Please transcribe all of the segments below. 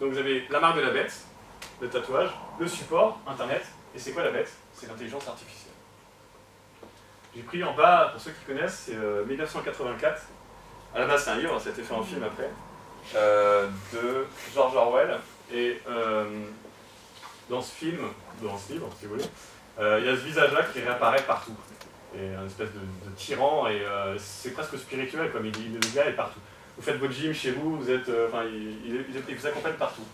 Donc vous avez la marque de la bête, le tatouage, le support, Internet, et c'est quoi la bête? C'est l'intelligence artificielle. J'ai pris en bas, pour ceux qui connaissent, c'est 1984. À la base c'est un livre, ça a été fait en film après, de George Orwell. Et dans ce film, dans ce livre si vous voulez, il y a ce visage-là qui réapparaît partout. Et un espèce de tyran, et c'est presque spirituel, comme il dit, le gars est partout. Vous faites votre gym chez vous, vous êtes, il vous accompagne partout.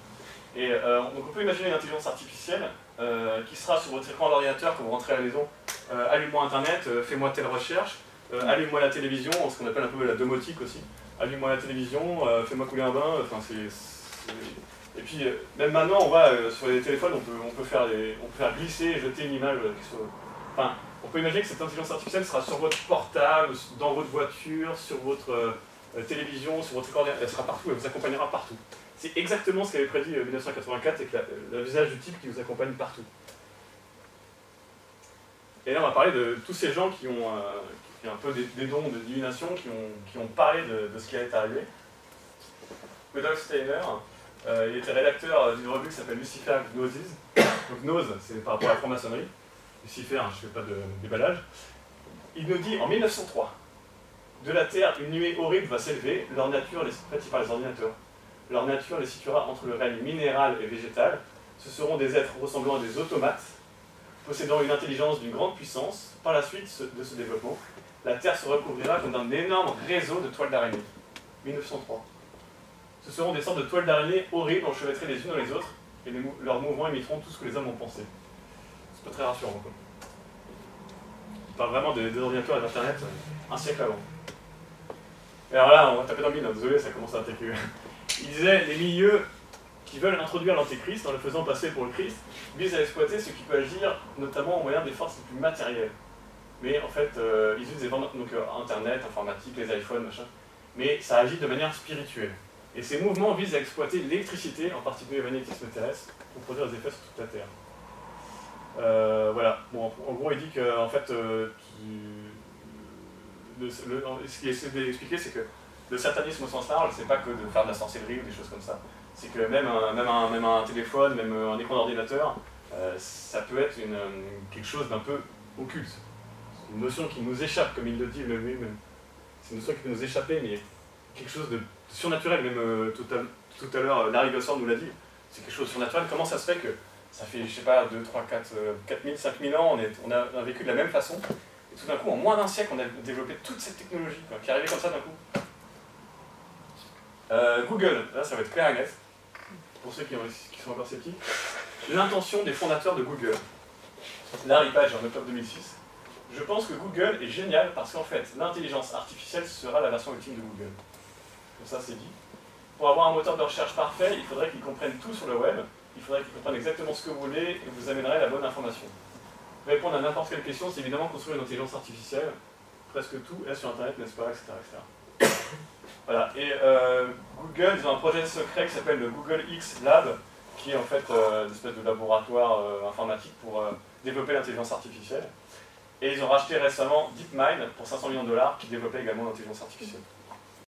Et donc on peut imaginer une intelligence artificielle qui sera sur votre écran d'ordinateur quand vous rentrez à la maison. Allume-moi Internet, fais-moi telle recherche, allume-moi la télévision, ce qu'on appelle un peu la domotique aussi. Allume-moi la télévision, fais-moi couler un bain, enfin Et puis même maintenant, on voit sur les téléphones, on peut faire glisser et jeter une image qui soit... Enfin, on peut imaginer que cette intelligence artificielle sera sur votre portable, dans votre voiture, sur votre télévision, sur votre ordinateur, elle sera partout, elle vous accompagnera partout. C'est exactement ce qu'avait prédit 1984, avec le visage du type qui vous accompagne partout. Et là, on va parler de tous ces gens qui ont un peu des dons de divination, qui ont parlé de ce qui allait arriver. Rudolf Steiner, il était rédacteur d'une revue qui s'appelle Lucifer Gnosis. Donc Gnose, c'est par rapport à la franc-maçonnerie. Lucifer, je ne fais pas de déballage. Il nous dit en 1903, de la Terre, une nuée horrible va s'élever, leur nature, en fait il parle des ordinateurs, leur nature les situera entre le règne minéral et végétal. Ce seront des êtres ressemblant à des automates, possédant une intelligence d'une grande puissance. Par la suite de ce développement, la Terre se recouvrira comme d'un énorme réseau de toiles d'araignée. 1903. Ce seront des sortes de toiles d'araignée horribles enchevêtrées les unes dans les autres, et leurs mouvements imiteront tout ce que les hommes ont pensé. C'est pas très rassurant, quoi. Il parle vraiment des ordinateurs et d'Internet un siècle avant. Et alors là, on va taper dans le mille, désolé, ça commence à attaquer. Il disait, les milieux qui veulent introduire l'antéchrist en le faisant passer pour le Christ visent à exploiter ce qui peut agir notamment au moyen des forces les plus matérielles. Mais en fait, ils utilisent donc Internet, informatique, les iPhones, machin, mais ça agit de manière spirituelle. Et ces mouvements visent à exploiter l'électricité, en particulier le magnétisme terrestre, pour produire des effets sur toute la Terre. Voilà. Bon, en gros, il dit que en fait, ce qu'il essaie d'expliquer, c'est que le satanisme au sens large, c'est pas que de faire de la sorcellerie ou des choses comme ça. C'est que même un téléphone, même un écran d'ordinateur, ça peut être quelque chose d'un peu occulte. C'est une notion qui nous échappe, comme il le dit lui-même. C'est une notion qui peut nous échapper, mais quelque chose de surnaturel. Même tout à l'heure, Larry Gossard nous l'a dit. C'est quelque chose de surnaturel. Comment ça se fait que ça fait, je sais pas, 2, 3, 4, 4000, 5000 ans, on a vécu de la même façon, et tout d'un coup, en moins d'un siècle, on a développé toute cette technologie, quoi, qui est arrivée comme ça d'un coup. Google, là ça va être clair et net, pour ceux qui sont encore sceptiques. L'intention des fondateurs de Google. Larry Page en octobre 2006. Je pense que Google est génial parce qu'en fait, l'intelligence artificielle sera la version ultime de Google. Comme ça, c'est dit. Pour avoir un moteur de recherche parfait, il faudrait qu'il comprenne tout sur le web. Il faudrait qu'il comprenne exactement ce que vous voulez et vous amènerait la bonne information. Répondre à n'importe quelle question, c'est évidemment construire une intelligence artificielle. Presque tout est sur Internet, n'est-ce pas, etc., etc. Voilà. Et Google, ils ont un projet secret qui s'appelle le Google X Lab, qui est en fait une espèce de laboratoire informatique pour développer l'intelligence artificielle. Et ils ont racheté récemment DeepMind pour 500 millions de dollars, qui développait également l'intelligence artificielle.